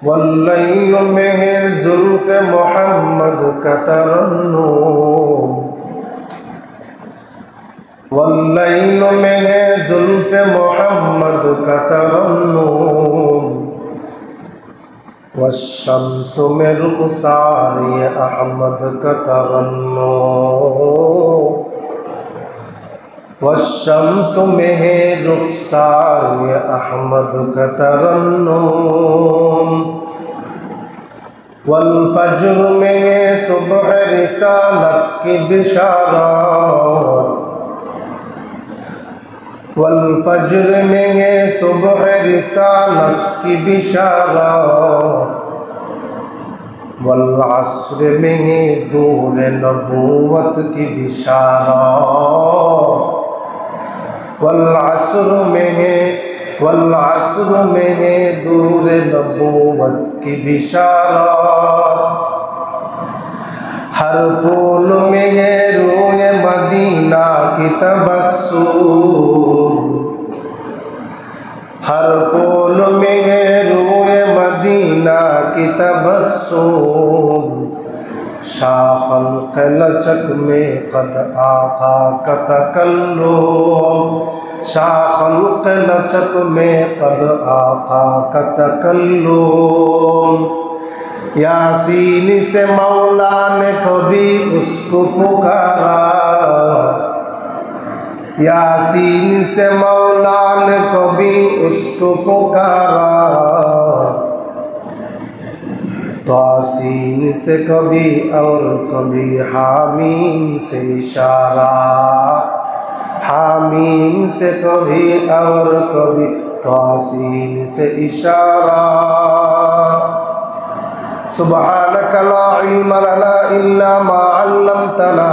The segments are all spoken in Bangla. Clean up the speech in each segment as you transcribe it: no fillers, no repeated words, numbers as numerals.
वल्लैल में है जुल्फ़ मोहम्मद का तरन्नुम, वल्लैल में है जुल्फ़ मोहम्मद का तरन्नुम, वश्शम्स में रुख़सार ये अहमद का तरन्नुम, वश्शम्स में है रुख़सार ये अहमद का तरन्नुम, वल फज्र में है सुबह रिसालत की बिशारत, वल फज्र में है सुबह रिसालत की बिशारत, वल अस्र में है दूर नबूवत की बिशारत, वल अस्र में है दूर नबूवत की बिशारत, हर फूल में है रूए मदीना की तबस्सुम, हर फूल में है रूए मदीना की तबस्सुम, शाखल लचक में कद आका का तकल्लुम, शाखल लचक में कद आका का तकल्लुम, यासीन से मौला ने कभी उसको पुकारा, यासीन से मौला ने कभी उसको पुकारा, तासीन से कभी और कभी हामीम से इशारा, हामीम से कभी और कभी तासीन से इशारा। सुब्हानक ला इल्म लना इल्ला मा अल्लमतना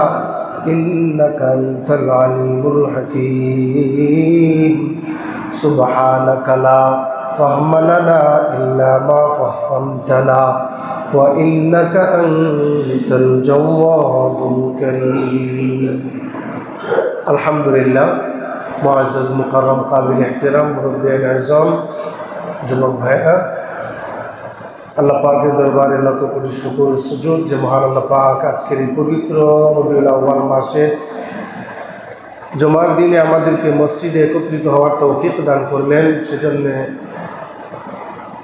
इन्नका अंतल अलीमुल हकीम, सुब्हानक ला फ़हम लना इल्ला मा फ़हमतना व इन्नका अंतल जव्वादुल करीम। अल्हम्दुलिल्लाह, मुअज़्ज़ज़ मुकर्रम काबिल एहतराम मुरब्बियान आज़म जुमक भाईरा, আল্লাহ পাকের দরবারে লক্ষ কোটি শুকর সুজুদ যে মহান আল্লাহ পাক আজকের এই পবিত্র রবিউল আউয়াল মাসের জুমার দিনে আমাদেরকে মসজিদে একত্রিত হওয়ার তৌফিক দান করলেন। সেজন্য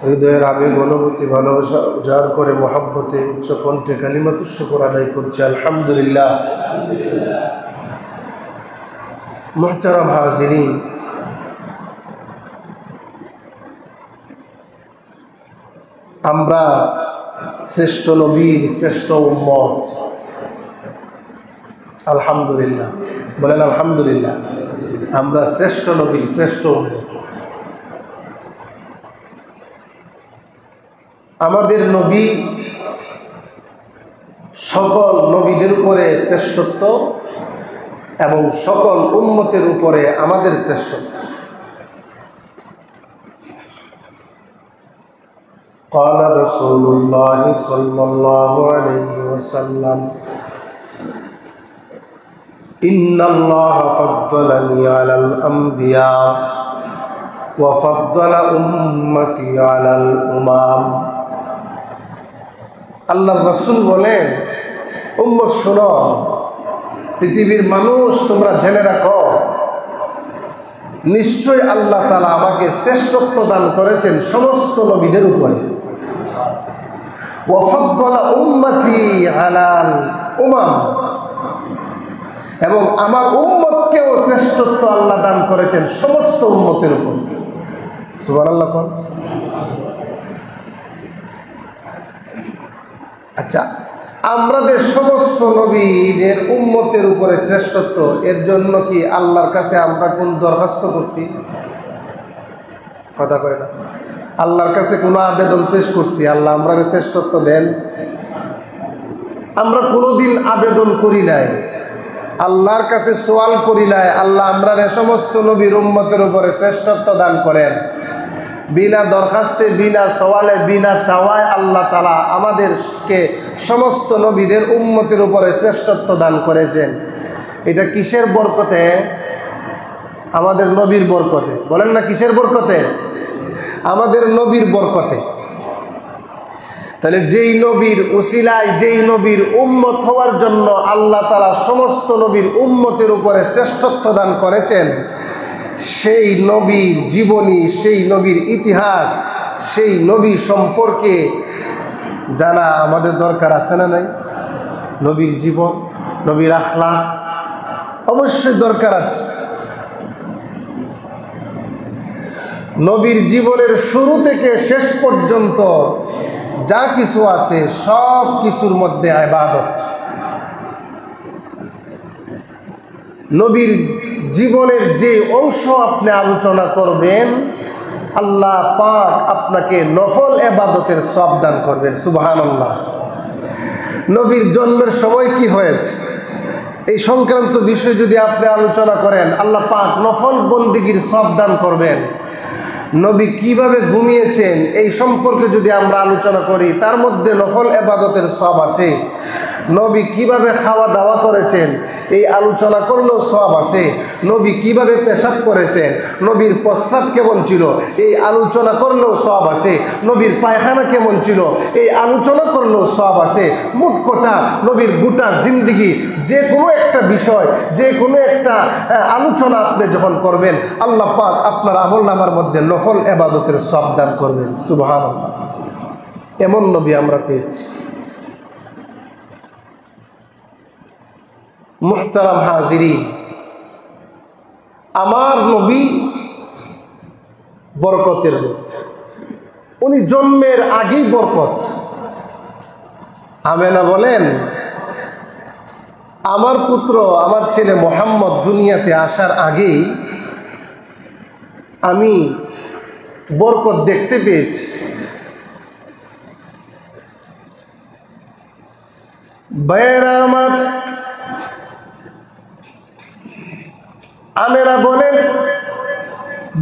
হৃদয়ের আবেগ অনুভূতি ভালোবাসা উজাড় করে মহব্বতে উচ্চ কণ্ঠে কালিমাতুশ শুকর আদায় করছি আলহামদুলিল্লাহ। মুহতারাম হাজিরিন, আমরা শ্রেষ্ঠ নবীর শ্রেষ্ঠ উম্মত, আলহামদুলিল্লাহ বলেন আলহামদুলিল্লাহ। আমরা শ্রেষ্ঠ নবীর শ্রেষ্ঠ উম্মত। আমাদের নবী সকল নবীদের উপরে শ্রেষ্ঠত্ব এবং সকল উম্মতের উপরে আমাদের শ্রেষ্ঠত্ব। قال رسول الله صلى الله عليه وسلم إن الله فضلني على الأنبياء وفضل أمتي على الأمم। আল্লাহর রাসূল বলেন, উম্মত শোনো, পৃথিবীর মানুষ তোমরা জেনে রাখো, নিশ্চয় আল্লাহ তাআলা আমাকে শ্রেষ্ঠত্ব দান করেছেন সমস্ত নবীদের উপরে। ওয়াফাদ্দালা উম্মতি আলাল উমাম, এবং আমার উম্মতকেও শ্রেষ্ঠত্ব আল্লাহ দান করেছেন সমস্ত উম্মতের উপর। সুবহানাল্লাহ কোন। আচ্ছা, আমাদের সমস্ত নবীদের উম্মতের উপরে শ্রেষ্ঠত্ব, এর জন্য কি আল্লাহর কাছে আমরা কোন দরখাস্ত করছি? কথা কয় না। আল্লাহর কাছে কোনো আবেদন পেশ করছি, আল্লাহ আমরা শ্রেষ্ঠত্ব দেন? আমরা কোনোদিন আবেদন করি নাই, আল্লাহর কাছে সওয়াল করি নাই, আল্লাহ আমরা সমস্ত নবীর উম্মতের উপরে শ্রেষ্ঠত্ব দান করেন। বিনা দরখাস্তে, বিনা সওয়ালে, বিনা চাওয়ায় আল্লাহ তাআলা আমাদেরকে সমস্ত নবীদের উম্মতের উপরে শ্রেষ্ঠত্ব দান করেছেন। এটা কিসের বরকতে? আমাদের নবীর বরকতে। বলেন না কিসের বরকতে? আমাদের নবীর বরকতে। তাহলে যেই নবীর উসিলায়, যেই নবীর উম্মত হওয়ার জন্য আল্লাহ তাআলা সমস্ত নবীর উম্মতের উপরে শ্রেষ্ঠত্ব দান করেছেন, সেই নবীর জীবনী, সেই নবীর ইতিহাস, সেই নবী সম্পর্কে জানা আমাদের দরকার আছে না নাই? নবীর জীবন, নবীর আখলাক অবশ্যই দরকার আছে। নবীর জীবনের শুরু থেকে শেষ পর্যন্ত যা কিছু আছে সব কিছুর মধ্যে ইবাদত। নবীর জীবনের যে অংশ আপনি আলোচনা করবেন, আল্লাহ পাক আপনাকে নফল ইবাদতের সওয়াব দান করবেন। সুবহানাল্লাহ। নবীর জন্মের সময় কি হয়েছে এই সংক্রান্ত বিষয় যদি আপনি আলোচনা করেন, আল্লাহ পাক নফল বন্দিগির সওয়াব দান করবেন। নবী কিভাবে ঘুমিয়েছেন এই সম্পর্কে যদি আমরা আলোচনা করি, তার মধ্যে নফল ইবাদতের সওয়াব আছে। নবী কিভাবে খাওয়া দাওয়া করেছেন এই আলোচনা করলেও সওয়াব আছে। নবী কিভাবে পেশাব করেছেন, নবীর প্রস্রাব কেমন ছিল এই আলোচনা করলেও সওয়াব আছে। নবীর পায়খানা কেমন ছিল এই আলোচনা করলেও সওয়াব আছে। মোট কথা নবীর গোটা জিন্দেগি যে কোনো একটা বিষয়, যে কোনো একটা আলোচনা আপনি যখন করবেন, আল্লাহ পাক আপনার আমলনামার মধ্যে নফল ইবাদতের সওয়াব দান করবেন। সুবহানাল্লাহ। এমন নবী আমরা পেয়েছি। মুহতারাম হাজিরিন, আমার নবী বরকতের নবী। উনি জন্মের আগেই বরকত। আমেনা বলেন, আমার পুত্র, আমার ছেলে মুহাম্মদ দুনিয়াতে আসার আগেই আমি বরকত দেখতে পেয়েছি। ভাইয়েরা আমার, আমেনা বলেন,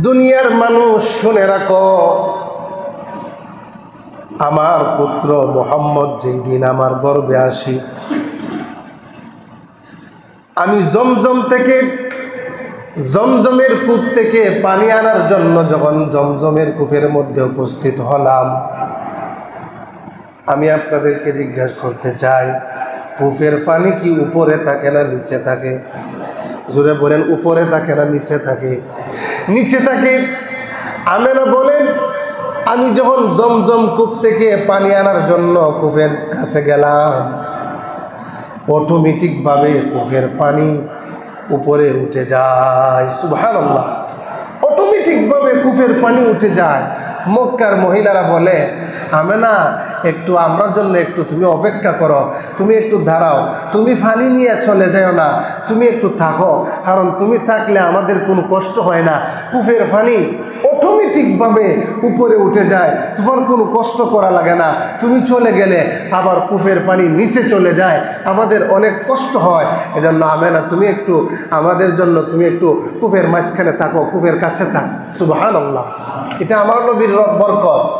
দুনিয়ার মানুষ শুনে রাখো, আমার পুত্র মুহাম্মদ যেই দিন আমার গর্ভে আসি, আমি জমজম থেকে, জমজমের কূপ থেকে পানি আনার জন্য যখন জমজমের কূপের মধ্যে উপস্থিত হলাম, আমি আপনাদেরকে জিজ্ঞাসা করতে চাই, কূপের পানি কি উপরে থাকে না নিচে থাকে? জোরে বলেন, উপরে থাকে না নিচে থাকে? নিচে থাকে। আমেনা বলেন, আমি যখন জমজম কূপ থেকে পানি আনার জন্য কূপের কাছে গেলাম, অটোমেটিকভাবে কূপের পানি উপরে উঠে যায়। সুবহানাল্লাহ। অটোমেটিকভাবে কূপের পানি উঠে যায়। মক্কার মহিলারা বলে, আমেনা একটু আমার জন্য একটু তুমি অপেক্ষা করো, তুমি একটু দাঁড়াও, তুমি পানি নিয়ে চলে যাও না, তুমি একটু থাকো, কারণ তুমি থাকলে আমাদের কোনো কষ্ট হয় না। কূপের পানি অটোমেটিকভাবে উপরে উঠে যায়, তোমার কোনো কষ্ট করা লাগে না। তুমি চলে গেলে আবার কূপের পানি নিচে চলে যায়, আমাদের অনেক কষ্ট হয়। এজন্য আমেনা তুমি একটু আমাদের জন্য তুমি একটু কূপের মাঝখানে থাকো, কূপের কাছে থাক। সুবহানাল্লাহ। এটা আমার নবীর বরকত।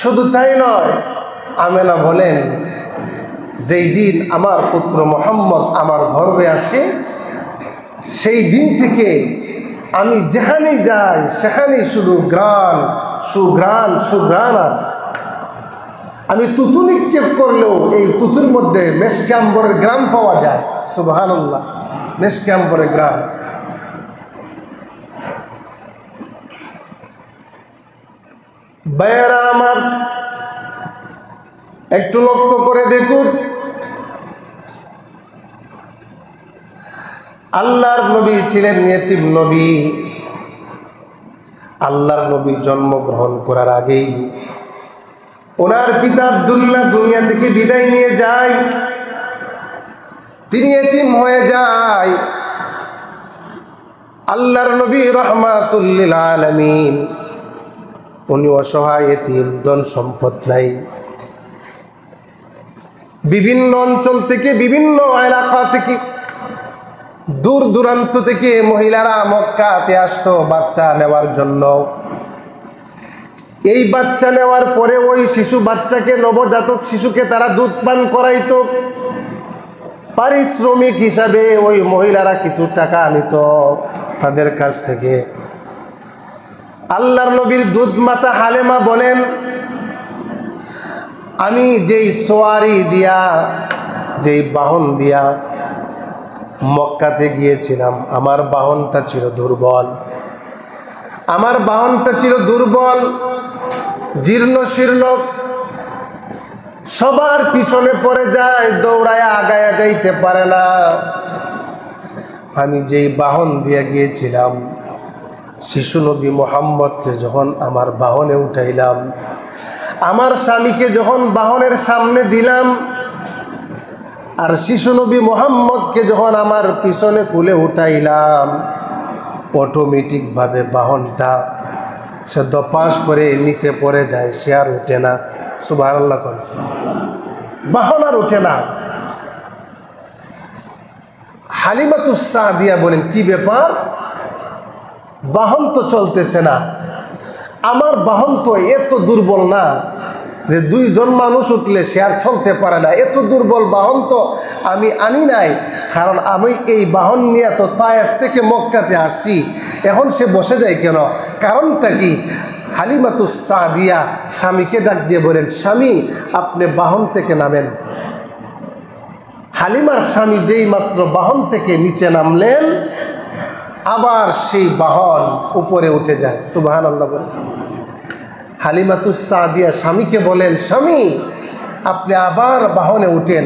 শুধু তাই নয়, আমেনা বলেন, যেই দিন আমার পুত্র মুহাম্মদ আমার গর্ভে আসে, সেই দিন থেকে আমি যেখানেই যাই সেখানেই শুধু গ্রান, সুগ্রান, সুগ্রান। আর আমি তুতু নিক্ষেপ করলেও এই তুতুর মধ্যে মেশকে আম্বরের গ্রান পাওয়া যায়। সুবহানাল্লাহ। মেশকে আম্বরের গ্রান। ভাইয়েরা আমার, একটু লক্ষ্য করে দেখুন, আল্লাহর নবী ছিলেন ইয়েতিম নবী। আল্লাহর নবী জন্মগ্রহণ করার আগেই ওনার পিতা আব্দুল্লাহ দুনিয়া থেকে বিদায় নিয়ে যায়, তিনি ইয়েতিম হয়ে যায়। আল্লাহর নবী রাহমাতুল লিল আলামিন, উনি অসহায় ইয়েতিম, ধন সম্পদ নাই। বিভিন্ন অঞ্চল থেকে, বিভিন্ন এলাকা থেকে, দূর দূরান্ত থেকে মহিলারা মক্কাতে আসতো বাচ্চা নেওয়ার জন্য। এই বাচ্চা নেওয়ার পরে ওই শিশু বাচ্চাকে, নবজাতক শিশুকে তারা দুধ পান করাইতো। পারিশ্রমিক হিসাবে ওই মহিলারা কিছু টাকা নিত তাদের কাছ থেকে। আল্লাহর নবীর দুধ মাতা হালেমা বলেন, আমি যেই সোয়ারি দিয়া, যেই বাহন দিয়া মক্কাতে গিয়েছিলাম, আমার বাহনটা ছিল দুর্বল, আমার বাহনটা ছিল দুর্বল, জীর্ণ শীর্ণ, সবার পিছনে পড়ে যায়, দৌড়ায় আগায়া যাইতে পারে না। আমি যেই বাহন দিয়ে গিয়েছিলাম, শিশু নবী মুহাম্মদকে যখন আমার বাহনে উঠাইলাম, আমার স্বামীকে যখন বাহনের সামনে দিলাম, আর শিশু নবী মুহাম্মদকে যখন আমার পিছনে কুলে উঠাইলাম, অটোমেটিকভাবে বাহনটা সে দপাস করে নিচে পড়ে যায়, সে আর উঠে না। সুবহানাল্লাহ, বাহন আর উঠে না। হালিমাতুস সাদিয়া বলেন, কি ব্যাপার, বাহন তো চলতেছে না, আমার বাহন তো এত দুর্বল না যে দুইজন মানুষ উঠলে সে আর চলতে পারে না, এত দুর্বল বাহন তো আমি আনি নাই, কারণ আমি এই বাহন নিয়ে তো তায়েফ থেকে মক্কাতে আসছি, এখন সে বসে যায় কেন, কারণটা কি? হালিমাতুস সাদিয়া স্বামীকে ডাক দিয়ে বলেন, স্বামী আপনি বাহন থেকে নামেন। হালিমার স্বামী যেই মাত্র বাহন থেকে নিচে নামলেন, আবার সেই বাহন উপরে উঠে যায়। সুবহানাল্লাহ বলেন। হালিমাতুস সাদিয়া স্বামীকে বলেন, স্বামী আপনি আবার বাহনে উঠেন,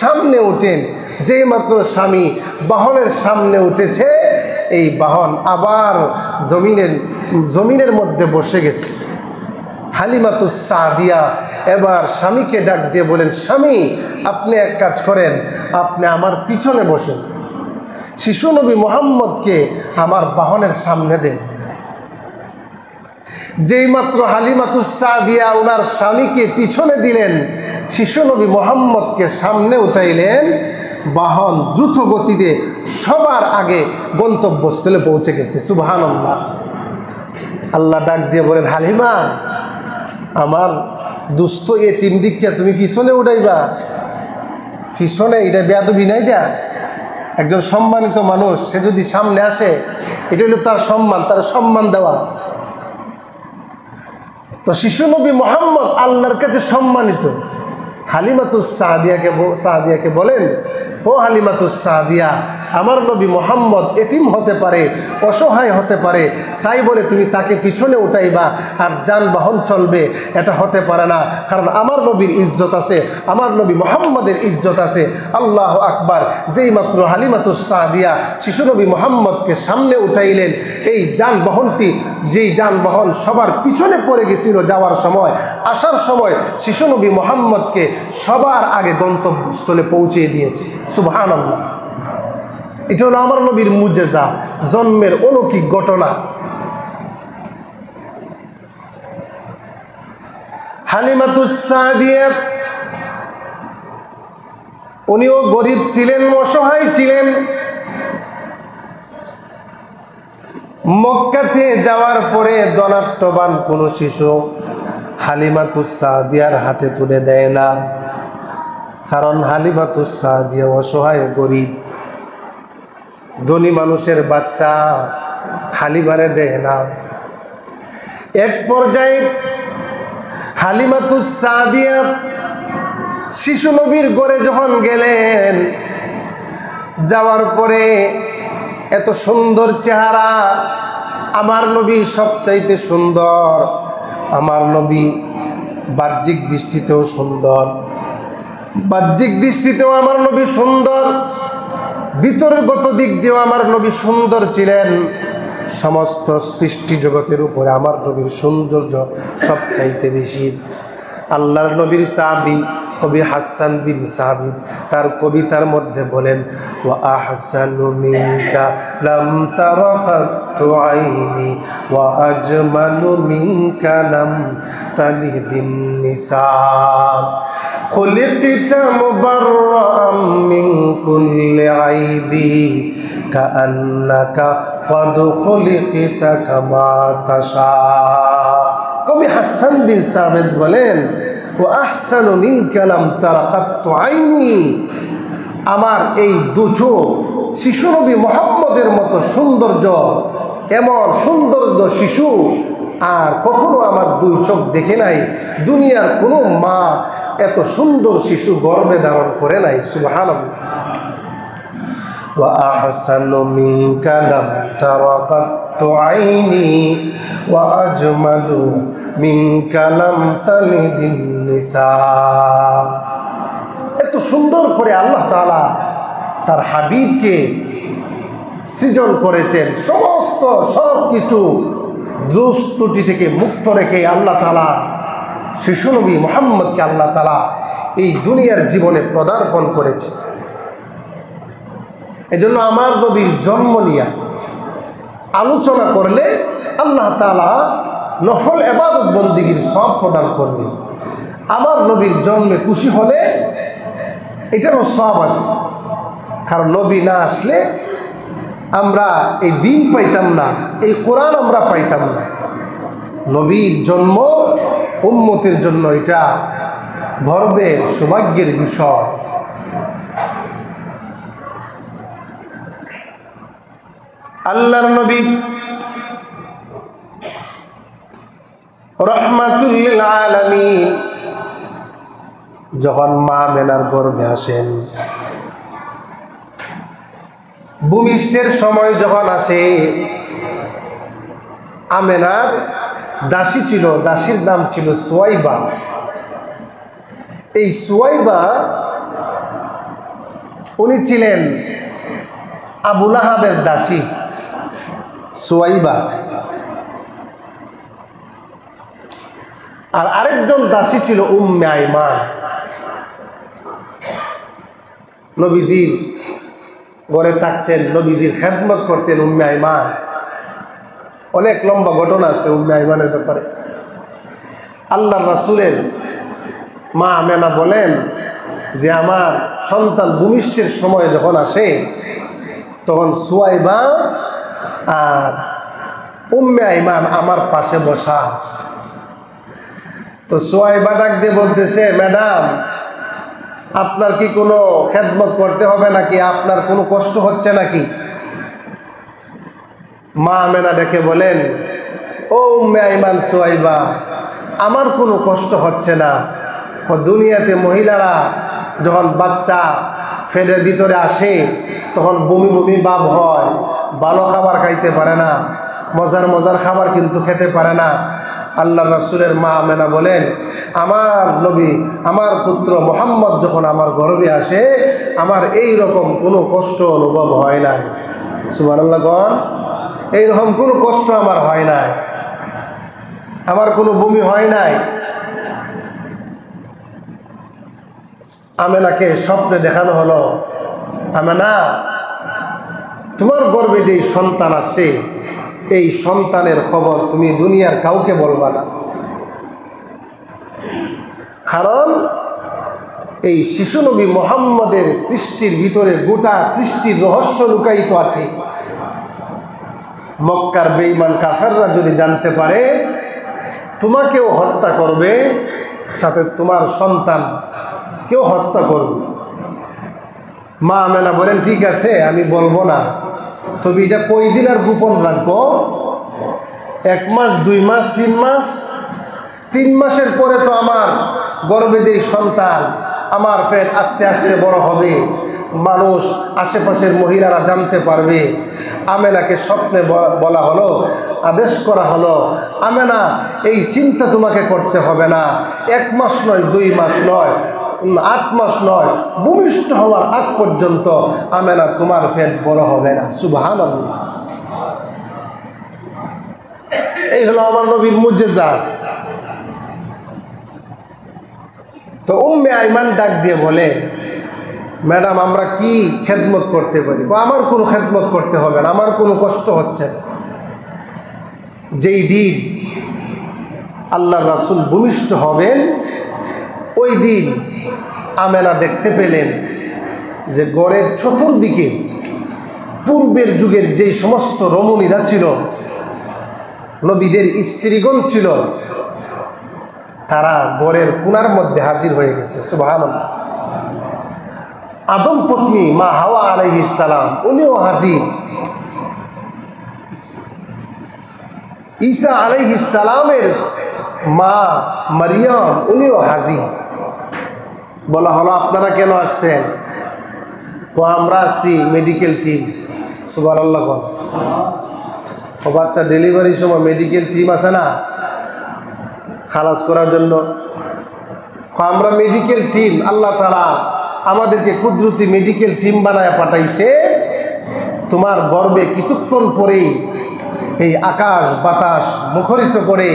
সামনে উঠেন। যেই মাত্র স্বামী বাহনের সামনে উঠেছে, এই বাহন আবার জমিনের মধ্যে বসে গেছে। হালিমাতুস সাদিয়া এবার স্বামীকে ডাক দিয়ে বলেন, স্বামী আপনি এক কাজ করেন, আপনি আমার পিছনে বসেন, শিশু নবী মুহাম্মদকে আমার বাহনের সামনে দেন। যেই মাত্র হালিমাতুস সাদিয়া ওনার স্বামীকে পিছনে দিলেন, শিশু নবী মুহাম্মদকে সামনে উঠাইলেন, বাহন দ্রুত গতিতে সবার আগে গন্তব্যস্থলে পৌঁছে গেছে। সুবহানাল্লাহ। আল্লাহ ডাক দিয়ে বলেন, হালিমা আমার দুস্থ এতিম দিকটা তুমি পিছনে উঠাইবা, পিছনে, এটা বেয়াদবি না, এটা একজন সম্মানিত মানুষ, সে যদি সামনে আসে এটা হলো তার সম্মান, তার সম্মান দেওয়া। তো শিশু নবী মুহাম্মদ আল্লাহর কাছে সম্মানিত। হালিমাতুস সাদিয়াকে বলেন, ও হালিমাতুস সাদিয়া, আমার নবী মুহাম্মদ এতিম হতে পারে, অসহায় হতে পারে, তাই বলে তুমি তাকে পিছনে উঠাইবা আর যানবাহন চলবে, এটা হতে পারে না, কারণ আমার নবীর ইজ্জত আছে, আমার নবী মুহাম্মদের ইজ্জত আছে। আল্লাহু আকবার। যেই মাত্র হালিমাতুস সাদিয়া শিশু নবী মুহাম্মদকে সামনে উঠাইলেন, এই যানবাহনটি, যেই যানবাহন সবার পিছনে পড়ে গেছিল যাওয়ার সময়, আসার সময় শিশু নবী মুহাম্মদকে সবার আগে গন্তব্যস্থলে পৌঁছে দিয়েছে। সুবহানাল্লাহ। এটা হলো আমার নবীর মুজেজা, জন্মের অলৌকিক ঘটনা। হালিমাতুস সাদিয়া উনিও গরিব ছিলেন, অসহায় ছিলেন। মক্কাতে যাওয়ার পরে ধনাঢ্যবান কোনো শিশু হালিমাতুস সাদিয়ার হাতে তুলে দেয় না, কারণ হালিমাতুস সাদিয়া অসহায়, গরিব, ধনী মানুষের বাচ্চা হালিমারে দেয় না। এক পর্যায়ে হালিমাতুস সাদিয়া শিশু নবীর ঘরে যখন গেলেন, যাওয়ার পরে এত সুন্দর চেহারা, আমার নবী সবচাইতে সুন্দর, আমার নবী বাহ্যিক দৃষ্টিতেও সুন্দর, বাহ্যিক দৃষ্টিতেও আমার নবী সুন্দর, ভিতরগত দিক দিয়েও আমার নবী সুন্দর ছিলেন। সমস্ত সৃষ্টি জগতের উপরে আমার নবীর সৌন্দর্য সবচাইতে বেশি। আল্লাহর নবীর সাহাবী কবি হাসান বিন সাবিত তার কবিতার মধ্যে বলেন, ওয়া আহসানু মিনকা লাম তারা কাত্তু আইনি ওয়া আজমালু মিনকা লাম তালিদিন নিসা খুলিকতা মুবাররাম মিন কুল্লি আইবি কাআন্নাকা ক্বাদ খুলিকতা কামা তাশা। কবি হাসান বিন সাবিত বলেন, ও আহসানু মিনকা লাম তারা কাত্তু আইনি, আমার এই দু চোখ শিশু নবী মুহাম্মদের মতো সৌন্দর্য, এমন সৌন্দর্য শিশু আর কখনো আমার দুই চোখ দেখে নাই, দুনিয়ার কোনো মা এত সুন্দর শিশু গর্ভে ধারণ করে নাই। সুবহানাল্লাহ। ওয়া আহসানু মিনকা লাম তারা কাত্তু আইনি ওয়া আজমালু মিনকা লাম তালিদিন নিসা। এত সুন্দর করে আল্লাহ তাআলা তার হাবিবকে সৃজন করেছেন, সমস্ত সব কিছু দোষ ত্রুটি থেকে মুক্ত রেখে আল্লাহ তাআলা শিশু নবী মুহাম্মদকে আল্লাহ তাআলা এই দুনিয়ার জীবনে পদার্পণ করেছে। এজন্য আমার নবীর জন্ম নিয়ে আলোচনা করলে আল্লাহ তাআলা নফল ইবাদত বন্দেগীর সব প্রদান করবে। আমার নবীর জন্মে খুশি হলে এটারও সব আছে, কারণ নবী না আসলে আমরা এই দিন পাইতাম না, এই কোরআন আমরা পাইতাম না। নবীর জন্ম উম্মতের জন্য এটা গর্বের সৌভাগ্যের বিষয়। আল্লাহর নবী রাহমাতুল লিল আলামিন যখন মা মেনার গর্ভে আসেন, ভূমিষ্ঠের সময় যখন আসে, আমেনার দাসী ছিল, দাসীর নাম ছিল সুয়াইবা। এই সুয়াইবা উনি ছিলেন আবু লাহাবের দাসী সুয়াইবা। আর আরেকজন দাসী ছিল উম্মে আইমান। নবীজির ঘরে থাকতেন, নবীজির খেদমত করতেন উম্মে আইমান। অনেক লম্বা ঘটনা আছে উম্মে আইমানের ব্যাপারে। আল্লাহর রাসূলের মা আমেনা বলেন যে আমার সন্তান ভূমিষ্ঠের সময় যখন আসে, তখন সুয়াইবা আর উম্মে আইমান আমার পাশে বসা। তো সুয়াইবা ডাক দিয়ে বলতেছে, ম্যাডাম আপনার কি কোনো খেদমত করতে হবে নাকি? আপনার কোনো কষ্ট হচ্ছে নাকি? মা আমেনা ডেকে বলেন, ও উম্মে আইমান, সুয়াইবা, আমার কোনো কষ্ট হচ্ছে না। দুনিয়াতে মহিলারা যখন বাচ্চা ফেডের ভিতরে আসে তখন বমি বমি ভাব হয়, ভালো খাবার খাইতে পারে না, মজার মজার খাবার কিন্তু খেতে পারে না। আল্লাহ রাসূলের মা আমেনা বলেন, আমার নবী, আমার পুত্র মুহাম্মদ যখন আমার গর্ভে আসে, আমার এই রকম কোনো কষ্ট অনুভব হয় নাই। সুবহানাল্লাহ গণ, এইরকম কোনো কষ্ট আমার হয় নাই, আমার কোনো বমি হয় নাই। আমেনাকে স্বপ্নে দেখানো হলো, আমেনা তোমার গর্ভে যেই সন্তান আসছে, এই সন্তানের খবর তুমি দুনিয়ার কাউকে বলবা না, কারণ এই শিশু নবী মুহাম্মদের সৃষ্টির ভিতরে গোটা সৃষ্টির রহস্য লুকায়িত আছে। মক্কার বেঈমান কাফেররা যদি জানতে পারে, তোমাকেও হত্যা করবে, সাথে তোমার সন্তান কেউ হত্যা করবে। মা আমেনা বলেন, ঠিক আছে আমি বলবো না, তবে এটা কয়দিন আর গোপন রাখবো? 1 মাস, 2 মাস, 3 মাস? 3 মাসের পরে তো আমার গর্ভে যেই সন্তান, আমার পেট আস্তে আস্তে বড় হবে, মানুষ আশেপাশের মহিলারা জানতে পারবে। আমেনাকে স্বপ্নে বলা হলো, আদেশ করা হলো, আমেনা এই চিন্তা তোমাকে করতে হবে না, 1 মাস নয়, 2 মাস নয়, 8 মাস নয়, ভূমিষ্ঠ হওয়ার আগ পর্যন্ত আমেনা তোমার পেট বড় হবে না। সুবহানাল্লাহ। এই হলো আমার নবীর মুজিজা। তো উম্মে আইমান ডাক দিয়ে বলে, ম্যাডাম আমরা কি খেদমত করতে পারি? আমার কোনো খেদমত করতে হবে না, আমার কোনো কষ্ট হচ্ছে না। যেই দিন আল্লাহর রাসূল ভূমিষ্ঠ হবেন, ওই দিন আমেনা দেখতে পেলেন যে ঘরের চতুর্দিকে পূর্বের যুগের যেই সমস্ত রমণীরা ছিল, নবীদের স্ত্রীগণ ছিল, তারা ঘরের কোণার মধ্যে হাজির হয়ে গেছে। সুবহানাল্লাহ। আদম পত্নী মা হাওয়া আলাইহিস সালাম উনিও হাজির। ঈসা আলাইহিস সালামের মা মারিয়াম উনিও হাজির। বলা হলো আপনারা কেন আসছেন? আমরা আসছি মেডিকেল টিম। সুবহানাল্লাহ। ও বাচ্চা ডেলিভারির সময় মেডিকেল টিম আছে না খালাস করার জন্য, আমরা মেডিকেল টিম। আল্লাহ তাআলা আমাদেরকে কুদরতি মেডিকেল টিম বানায় পাঠাইছে। তোমার গর্বে কিছুক্ষণ পরেই এই আকাশ বাতাস মুখরিত করে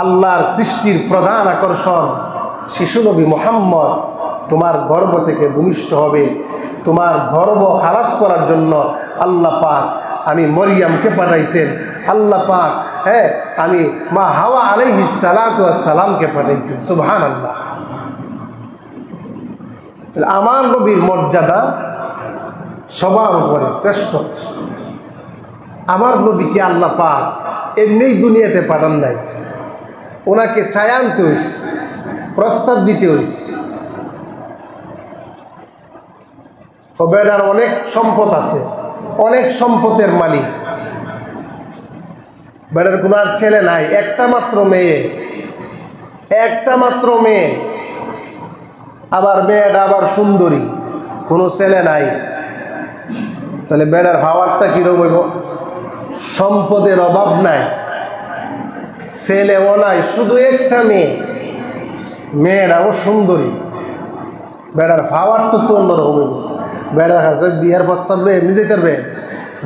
আল্লাহর সৃষ্টির প্রধান আকর্ষণ শিশু নবী মুহাম্মদ তোমার গর্ভ থেকে ভূমিষ্ঠ হবে। তোমার গর্ভ খালাস করার জন্য আল্লাহ পাক আমি মরিয়ামকে পাঠাইছেন। আল্লাহ পাক আমি মা হাওয়া আলাইহিস সালাতু ওয়াস সালামকে পাঠাইছেন। সুবহানাল্লাহ। আমার নবীর মর্যাদা সবার উপরে শ্রেষ্ঠ। আমার নবীকে আল্লাহ পাক এমনি দুনিয়াতে পাঠান নাই, ওনাকে চায় আনতে হয়েছে, প্রস্তাব দিতে হয়েছে। বেটার অনেক সম্পদ আছে, অনেক সম্পদের মালিক। বেটার কোনো আর ছেলে নাই, একটা মাত্র মেয়ে, একটা মাত্র মেয়ে। আবার মেয়েটা আবার সুন্দরী, কোনো ছেলে নাই। তাহলে বেটার ভাবারটা কীরকম হইব? সম্পদের অভাব নাই, ছেলেও নাই, শুধু একটা মেয়ে, মেয়েটাও সুন্দরী। বেটার ভাবার তো অন্যরকম হইব। বেটার কাছে বিয়ার প্রস্তাব লয়ে এমনি যেতে পারবে?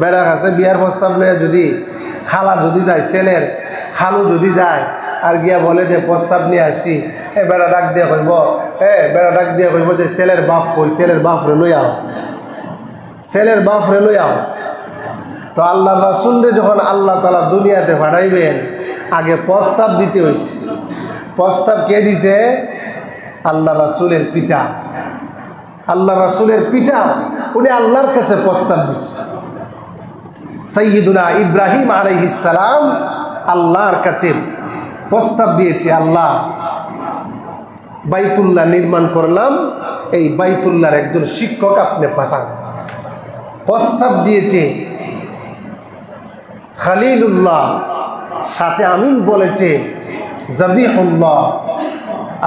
বেটার কাছে বিয়ার প্রস্তাব লয়ে যদি খালা যদি যায়, ছেলের খালু যদি যায় আর গিয়া বলে যে প্রস্তাব নিয়ে আসছি, বেটা ডাক দিয়ে কইব, বেটা ডাক দিয়ে কইব যে ছেলের বাপ কই, ছেলের বাপ রে লই আও, ছেলের বাপ রে লই আও। তো আল্লাহ রাসূলকে যখন আল্লাহ তাআলা দুনিয়াতে পাঠাইবেন, আগে প্রস্তাব দিতে হয়েছে। প্রস্তাব কে দিছে? আল্লাহ রাসূলের পিতা। আল্লাহ রাসূলের পিতা উনি আল্লাহর কাছে প্রস্তাব দিছে। সাইয়্যিদুনা ইব্রাহিম আলাইহিস সালাম আল্লাহর কাছে প্রস্তাব দিয়েছে, আল্লাহ বাইতুল্লাহ নির্মাণ করলাম, এই বাইতুল্লাহর একজন শিক্ষক আপনি পাঠান। প্রস্তাব দিয়েছে খলিলুল্লাহ, সাথে আমিন বলেছে জাবিহুল্লাহ।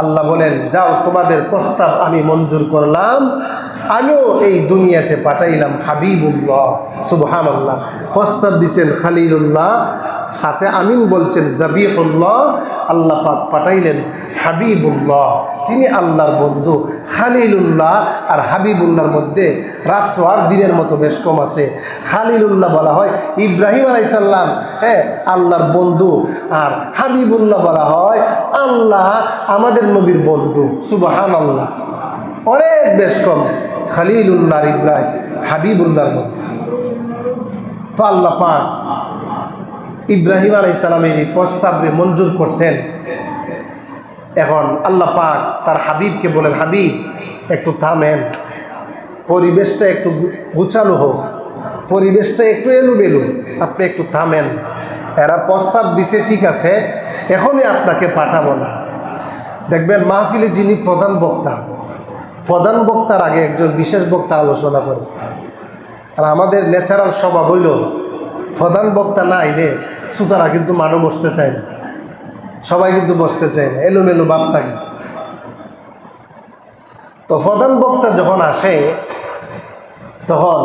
আল্লাহ বলেন যাও, তোমাদের প্রস্তাব আমি মঞ্জুর করলাম, আমিও এই দুনিয়াতে পাঠাইলাম হাবিবুল্লাহ। সুবহানাল্লাহ। প্রস্তাব দিচ্ছেন খলিলুল্লাহ, সাথে আমিন বলছেন জাবিহুল্লাহ। আল্লাহ পাক পাঠাইলেন হাবিবুল্লাহ, তিনি আল্লাহর বন্ধু। খালিলুল্লাহ আর হাবিবুল্লাহর মধ্যে রাত্র আর দিনের মতো বেশ কম আছে। খালিলুল্লাহ বলা হয় ইব্রাহিম আলাইহিস সালাম, আল্লাহর বন্ধু, আর হাবিবুল্লাহ বলা হয় আল্লাহ আমাদের নবীর বন্ধু। সুবহানাল্লাহ। অনেক বেশ কম খালিলুল্লাহ আর ইব্রাহিম হাবিবুল্লাহর মধ্যে। তো আল্লাহ পাক ইব্রাহিম আলাইহিস সালামের এই প্রস্তাবে মঞ্জুর করছেন। এখন আল্লাহ পাক তার হাবিবকে বলেন, হাবিব একটু থামেন, পরিবেশটা একটু গুছানো হোক, পরিবেশটা একটু এলোমেলো, আপনি একটু থামেন। এরা প্রস্তাব দিছে ঠিক আছে, এখনই আপনাকে পাঠাবো না। দেখবেন মাহফিলে যিনি প্রধান বক্তা, প্রধান বক্তার আগে একজন বিশেষ বক্তা আলোচনা করে। আর আমাদের ন্যাচারাল স্বভাব হইল প্রধান বক্তা না আইলে শ্রোতারা কিন্তু মানও বসতে চায় না, সবাই কিন্তু বসতে চায় না, এলোমেলো ভাব থাকে। তো প্রধান বক্তা যখন আসে তখন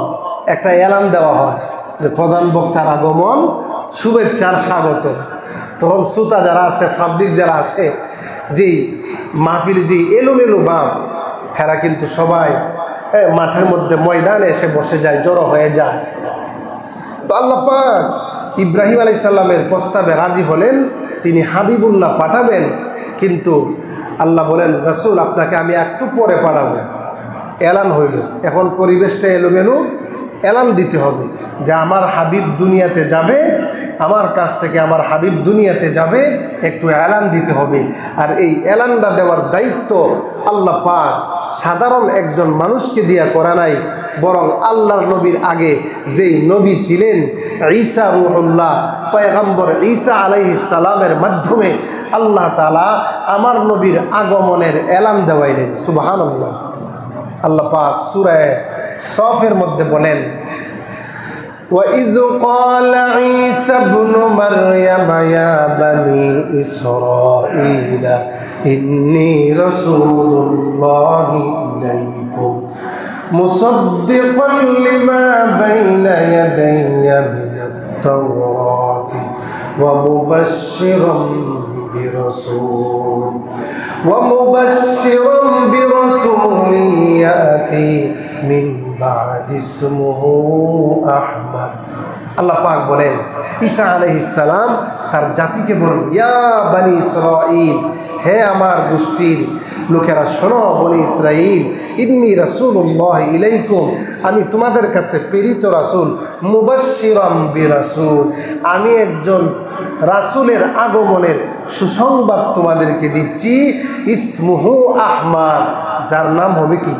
একটা এলান দেওয়া হয় যে প্রধান বক্তার আগমন, শুভেচ্ছার স্বাগত। তখন শ্রোতা যারা আছে, পাবলিক যারা আছে, যেই মাহফিলে যে এলোমেলো ভাব, হেরা কিন্তু সবাই মাঠের মধ্যে ময়দানে এসে বসে যায়, জড়ো হয়ে যায়। তো আল্লাহ পাক ইব্রাহিম আলাইহিস সালামের প্রস্তাবে রাজি হলেন, তিনি হাবিবুল্লাহ পাঠাবেন। কিন্তু আল্লাহ বলেন রাসূল আপনাকে আমি একটু পরে পাঠাবো। এলান হইল, এখন পরিবেশটা এলোমেলো, এলান দিতে হবে যে আমার হাবিব দুনিয়াতে যাবে, আমার কাছ থেকে আমার হাবিব দুনিয়াতে যাবে, একটু এলান দিতে হবে। আর এই এলানটা দেওয়ার দায়িত্ব আল্লাহ পাক সাধারণ একজন মানুষকে দিয়া করা নাই, বরং আল্লাহর নবীর আগে যেই নবী ছিলেন ঈসা রূহুল্লাহ, পয়গম্বর ঈসা আলাইহিস সালামের মাধ্যমে আল্লাহ তাআলা আমার নবীর আগমনের এলান দেওয়াইলেন। সুবহানাল্লাহ। আল্লাহ পাক সূরা সফের মধ্যে বলেন وَإِذْ قَالَ عِيسَى ابْنُ مَرْيَمَ يَا بَنِي إِسْرَائِيلَ إِنِّي رَسُولُ اللَّهِ إِلَيْكُمْ مُصَدِّقًا لِمَا بَيْنَ يَدَيَّ مِنَ التَّوْرَاةِ ومبشرا برسول يأتي من بعد اسمه أحمد আল্লাহ পাক বলেন ঈসা আলাইহিস সালাম তার জাতিকে বলেন ইয়া বনি ইসরাঈল, হে আমার গোষ্ঠীর লোকেরা শোনো, বনি ইসরাঈল, ইন্নী রাসূলুল্লাহ ইলাইকুম, আমি তোমাদের কাছে প্রেরিত রাসূল, মুবাশশিরাম বিরাসূল, আমি একজন রাসূলের আগমনের সুসংবাদ তোমাদেরকে দিচ্ছি, ইসমুহু আহমদ, যার নাম হবে কি?